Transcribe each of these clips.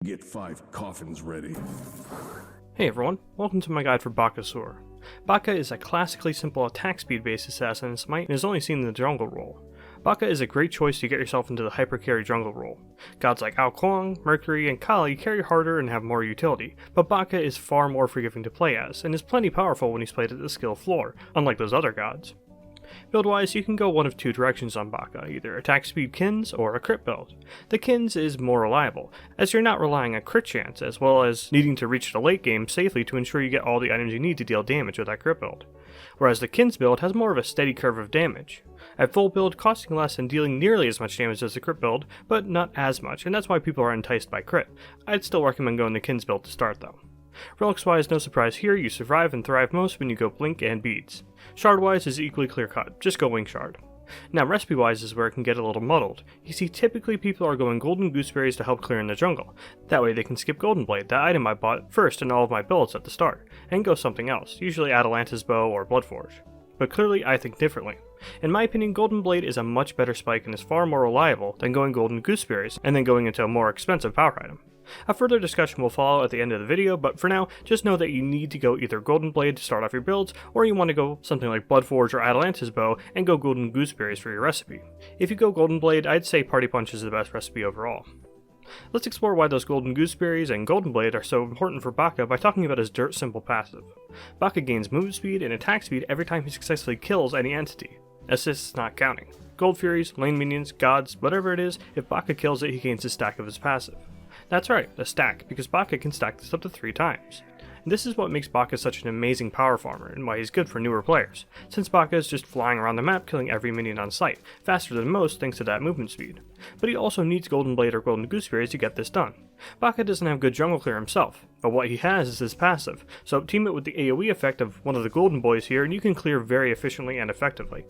Get 5 coffins ready. Hey everyone, welcome to my guide for Bakasura. Baka is a classically simple attack speed based assassin in SMITE and is only seen in the jungle role. Baka is a great choice to get yourself into the hyper carry jungle role. Gods like Ao Kuang, Mercury, and Kali carry harder and have more utility, but Baka is far more forgiving to play as, and is plenty powerful when he's played at the skill floor, unlike those other gods. Build-wise, you can go one of two directions on Baka, either attack speed kins or a crit build. The kins is more reliable, as you're not relying on crit chance, as well as needing to reach the late game safely to ensure you get all the items you need to deal damage with that crit build. Whereas the kins build has more of a steady curve of damage. At full build, costing less and dealing nearly as much damage as the crit build, but not as much, and that's why people are enticed by crit. I'd still recommend going the kins build to start though. Relics wise, no surprise here, you survive and thrive most when you go blink and beads. Shard wise is equally clear cut, just go wing shard. Now recipe wise is where it can get a little muddled. You see, typically people are going golden gooseberries to help clear in the jungle. That way they can skip golden blade, that item I bought first in all of my builds at the start, and go something else, usually Atalanta's bow or Bloodforge. But clearly I think differently. In my opinion, Golden Blade is a much better spike and is far more reliable than going Golden Gooseberries and then going into a more expensive power item. A further discussion will follow at the end of the video, but for now, just know that you need to go either Golden Blade to start off your builds, or you want to go something like Bloodforge or Atalanta's bow and go Golden Gooseberries for your recipe. If you go Golden Blade, I'd say Party Punch is the best recipe overall. Let's explore why those Golden Gooseberries and Golden Blade are so important for Baka by talking about his dirt simple passive. Baka gains move speed and attack speed every time he successfully kills any entity. Assists not counting. Gold Furies, lane minions, gods, whatever it is, if Baka kills it he gains a stack of his passive. That's right, a stack, because Baka can stack this up to 3 times. And this is what makes Baka such an amazing power farmer, and why he's good for newer players, since Baka is just flying around the map killing every minion on sight, faster than most thanks to that movement speed. But he also needs Golden Blade or Golden Gooseberries to get this done. Baka doesn't have good jungle clear himself, but what he has is his passive, so team it with the AoE effect of one of the golden boys here and you can clear very efficiently and effectively.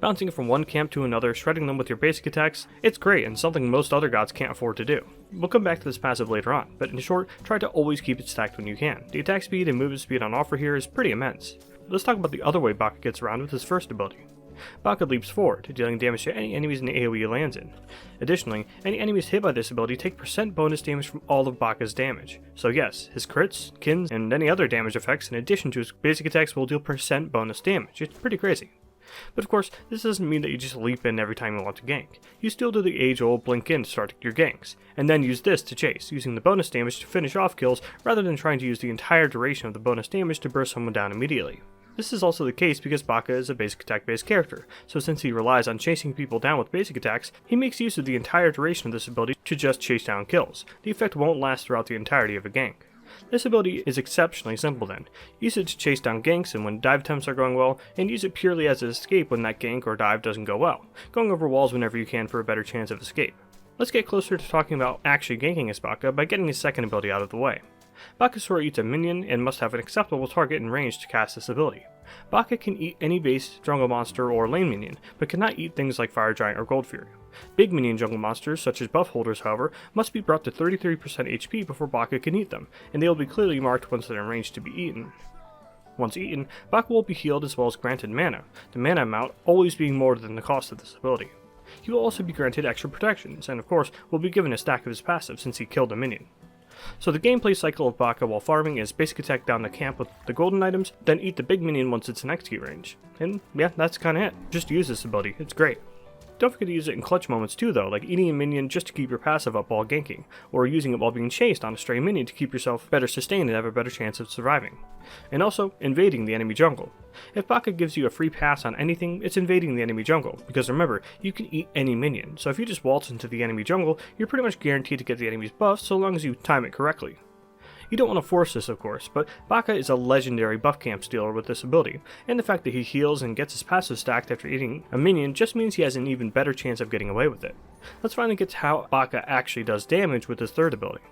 Bouncing from one camp to another, shredding them with your basic attacks, it's great and something most other gods can't afford to do. We'll come back to this passive later on, but in short, try to always keep it stacked when you can. The attack speed and movement speed on offer here is pretty immense. Let's talk about the other way Baka gets around with his first ability. Baka leaps forward, dealing damage to any enemies in the AoE he lands in. Additionally, any enemies hit by this ability take % bonus damage from all of Baka's damage. So yes, his crits, kins, and any other damage effects in addition to his basic attacks will deal % bonus damage. It's pretty crazy. But of course, this doesn't mean that you just leap in every time you want to gank. You still do the age-old blink in to start your ganks, and then use this to chase, using the bonus damage to finish off kills rather than trying to use the entire duration of the bonus damage to burst someone down immediately. This is also the case because Baka is a basic attack based character, so since he relies on chasing people down with basic attacks, he makes use of the entire duration of this ability to just chase down kills. The effect won't last throughout the entirety of a gank. This ability is exceptionally simple then. Use it to chase down ganks and when dive attempts are going well, and use it purely as an escape when that gank or dive doesn't go well, going over walls whenever you can for a better chance of escape. Let's get closer to talking about actually ganking as Baka by getting his second ability out of the way. Bakasura eats a minion and must have an acceptable target in range to cast this ability. Baka can eat any base jungle monster or lane minion, but cannot eat things like Fire Giant or Gold Fury. Big minion jungle monsters, such as buff holders however, must be brought to 33% HP before Baka can eat them, and they will be clearly marked once they're in range to be eaten. Once eaten, Baka will be healed as well as granted mana, the mana amount always being more than the cost of this ability. He will also be granted extra protections, and of course will be given a stack of his passive since he killed a minion. So the gameplay cycle of Baka while farming is basic attack down the camp with the golden items, then eat the big minion once it's in XP range. And yeah, that's kinda it. Just use this ability, it's great. Don't forget to use it in clutch moments too though, like eating a minion just to keep your passive up while ganking, or using it while being chased on a stray minion to keep yourself better sustained and have a better chance of surviving. And also, invading the enemy jungle. If Baka gives you a free pass on anything, it's invading the enemy jungle, because remember, you can eat any minion, so if you just waltz into the enemy jungle, you're pretty much guaranteed to get the enemy's buff so long as you time it correctly. You don't want to force this of course, but Baka is a legendary buff camp stealer with this ability, and the fact that he heals and gets his passive stacked after eating a minion just means he has an even better chance of getting away with it. Let's finally get to how Baka actually does damage with his third ability.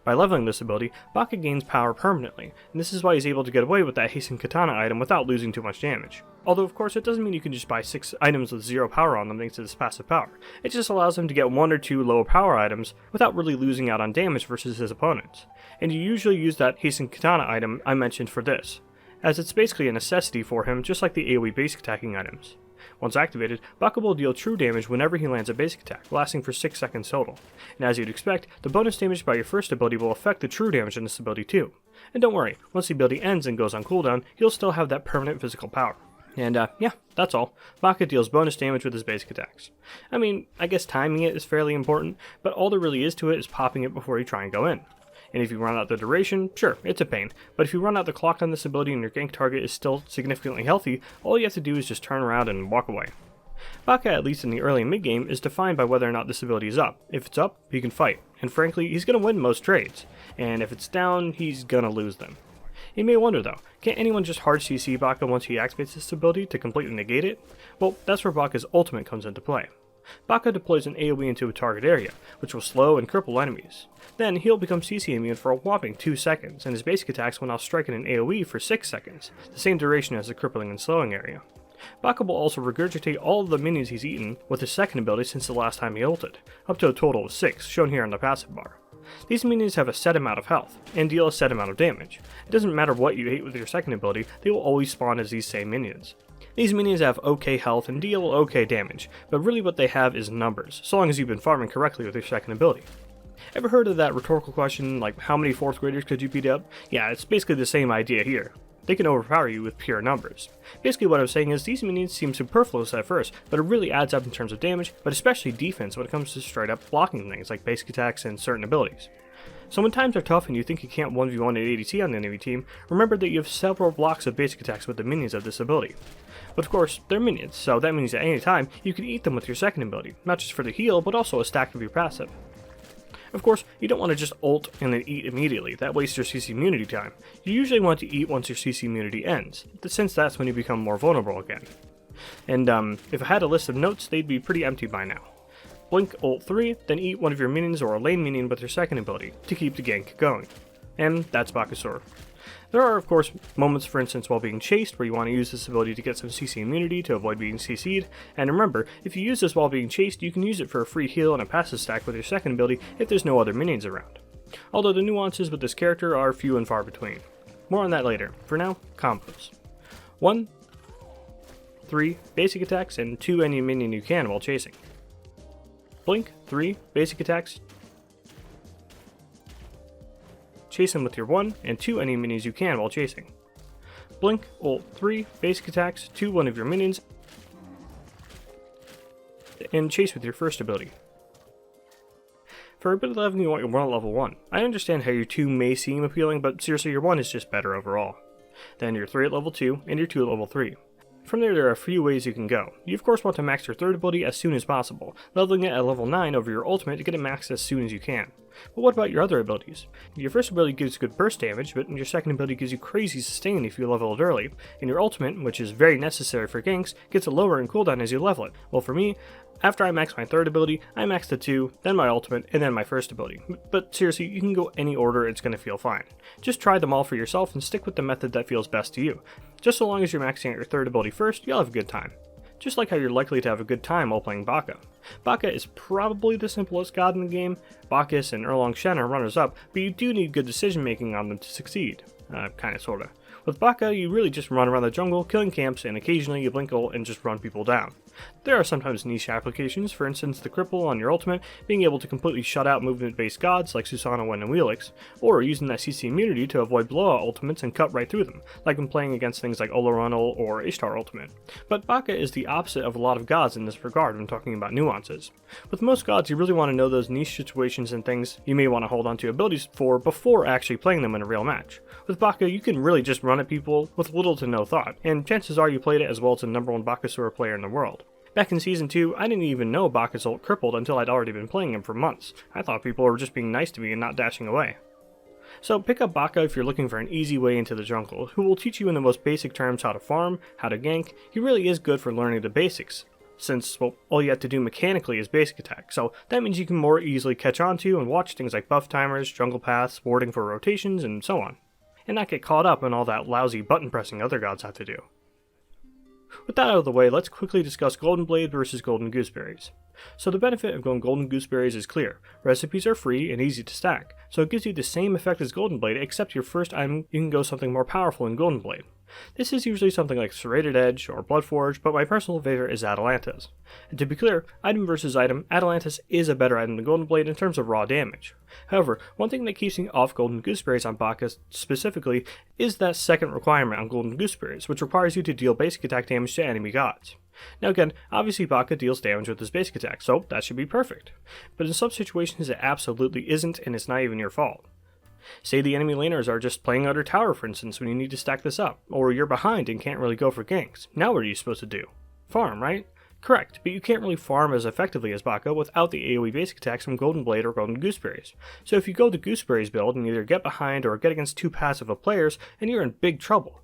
By leveling this ability, Baka gains power permanently, and this is why he's able to get away with that Hasten Katana item without losing too much damage. Although of course it doesn't mean you can just buy 6 items with 0 power on them thanks to this passive power. It just allows him to get 1 or 2 low power items without really losing out on damage versus his opponents. And you usually use that Hasten Katana item I mentioned for this, as it's basically a necessity for him just like the AoE basic attacking items. Once activated, Baka will deal true damage whenever he lands a basic attack, lasting for 6 seconds total. And as you'd expect, the bonus damage by your first ability will affect the true damage in this ability too. And don't worry, once the ability ends and goes on cooldown, he'll still have that permanent physical power. And yeah, that's all. Baka deals bonus damage with his basic attacks. I mean, I guess timing it is fairly important, but all there really is to it is popping it before you try and go in. And if you run out the duration, sure, it's a pain, but if you run out the clock on this ability and your gank target is still significantly healthy, all you have to do is just turn around and walk away. Baka, at least in the early and mid game, is defined by whether or not this ability is up. If it's up, he can fight, and frankly, he's going to win most trades, and if it's down, he's going to lose them. You may wonder though, can't anyone just hard CC Baka once he activates this ability to completely negate it? Well, that's where Baka's ultimate comes into play. Baka deploys an AoE into a target area, which will slow and cripple enemies. Then he'll become CC immune for a whopping 2 seconds, and his basic attacks will now strike in an AoE for 6 seconds, the same duration as the crippling and slowing area. Baka will also regurgitate all of the minions he's eaten with his second ability since the last time he ulted, up to a total of 6, shown here on the passive bar. These minions have a set amount of health, and deal a set amount of damage. It doesn't matter what you ate with your second ability, they will always spawn as these same minions. These minions have okay health and deal okay damage, but really what they have is numbers, so long as you've been farming correctly with your second ability. Ever heard of that rhetorical question, like how many 4th graders could you beat up? Yeah, it's basically the same idea here. They can overpower you with pure numbers. Basically what I'm saying is these minions seem superfluous at first, but it really adds up in terms of damage, but especially defense when it comes to straight up blocking things like basic attacks and certain abilities. So when times are tough and you think you can't 1v1 an ADC on the enemy team, remember that you have several blocks of basic attacks with the minions of this ability. But of course, they're minions, so that means at any time you can eat them with your second ability, not just for the heal, but also a stack of your passive. Of course, you don't want to just ult and then eat immediately, that wastes your CC immunity time. You usually want to eat once your CC immunity ends, since that's when you become more vulnerable again. And if I had a list of notes, they'd be pretty empty by now. Blink ult 3, then eat one of your minions or a lane minion with your second ability, to keep the gank going. And that's Bakasura. There are of course moments, for instance while being chased, where you want to use this ability to get some CC immunity to avoid being CC'd, and remember, if you use this while being chased, you can use it for a free heal and a passive stack with your second ability if there's no other minions around. Although the nuances with this character are few and far between. More on that later. For now, combos. 1, 3 basic attacks and 2 any minion you can while chasing. Blink, 3 basic attacks. Chase them with your 1 and 2 any minions you can while chasing. Blink, ult 3 basic attacks to one of your minions, and chase with your first ability. For ability level you want your 1 at level 1. I understand how your 2 may seem appealing, but seriously your 1 is just better overall. Then your 3 at level 2 and your 2 at level 3. From there are a few ways you can go. You of course want to max your third ability as soon as possible, leveling it at level 9 over your ultimate to get it maxed as soon as you can. But what about your other abilities? Your first ability gives good burst damage, but your second ability gives you crazy sustain if you level it early, and your ultimate, which is very necessary for ganks, gets a lower in cooldown as you level it. Well for me, after I max my third ability, I max the 2, then my ultimate, and then my first ability. But seriously, you can go any order, it's going to feel fine. Just try them all for yourself and stick with the method that feels best to you. Just so long as you're maxing out your third ability first, you'll have a good time. Just like how you're likely to have a good time while playing Baka. Baka is probably the simplest god in the game. Bacchus and Erlong Shen are runners up, but you do need good decision making on them to succeed. Kinda sorta. With Baka, you really just run around the jungle, killing camps, and occasionally you blink ult and just run people down. There are sometimes niche applications, for instance the cripple on your ultimate, being able to completely shut out movement-based gods like Susanoo and Relic, or using that CC immunity to avoid blowout ultimates and cut right through them, like when playing against things like Olorunal or Ishtar ultimate. But Baka is the opposite of a lot of gods in this regard when talking about nuances. With most gods, you really want to know those niche situations and things you may want to hold onto abilities for before actually playing them in a real match. With Baka, you can really just run at people with little to no thought, and chances are you played it as well as the #1 Bakasura player in the world. Back in Season 2, I didn't even know Baka's ult crippled until I'd already been playing him for months. I thought people were just being nice to me and not dashing away. So pick up Baka if you're looking for an easy way into the jungle, who will teach you in the most basic terms how to farm, how to gank. He really is good for learning the basics, since, well, all you have to do mechanically is basic attack, so that means you can more easily catch on to and watch things like buff timers, jungle paths, warding for rotations, and so on, and not get caught up in all that lousy button pressing other gods have to do. With that out of the way, let's quickly discuss Golden Blade versus Golden Gooseberries. So the benefit of going Golden Gooseberries is clear. Recipes are free and easy to stack, so it gives you the same effect as Golden Blade, except your first item you can go something more powerful in Golden Blade. This is usually something like Serrated Edge or Bloodforge, but my personal favorite is Atalanta's. And to be clear, item versus item, Atalanta's is a better item than Golden Blade in terms of raw damage. However, one thing that keeps me off Golden Gooseberries on Baka specifically is that second requirement on Golden Gooseberries, which requires you to deal basic attack damage to enemy gods. Now again, obviously Baka deals damage with his basic attack, so that should be perfect. But in some situations it absolutely isn't, and it's not even your fault. Say the enemy laners are just playing under tower, for instance, when you need to stack this up, or you're behind and can't really go for ganks. Now what are you supposed to do? Farm, right? Correct, but you can't really farm as effectively as Baka without the AoE basic attacks from Golden Blade or Golden Gooseberries. So if you go the Gooseberries build and either get behind or get against too passive of players, and you're in big trouble.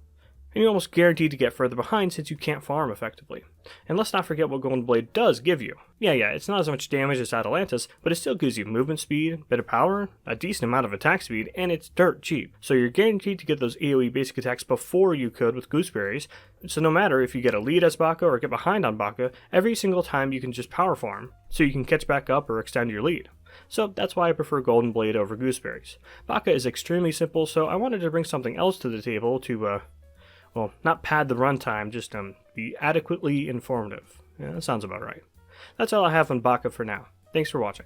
And you're almost guaranteed to get further behind since you can't farm effectively. And let's not forget what Golden Blade does give you. Yeah, it's not as much damage as Atalanta's, but it still gives you movement speed, a bit of power, a decent amount of attack speed, and it's dirt cheap. So you're guaranteed to get those AoE basic attacks before you could with Gooseberries, so no matter if you get a lead as Baka or get behind on Baka, every single time you can just power farm, so you can catch back up or extend your lead. So that's why I prefer Golden Blade over Gooseberries. Baka is extremely simple, so I wanted to bring something else to the table to, well, not pad the runtime, just be adequately informative. Yeah, that sounds about right. That's all I have on Baka for now. Thanks for watching.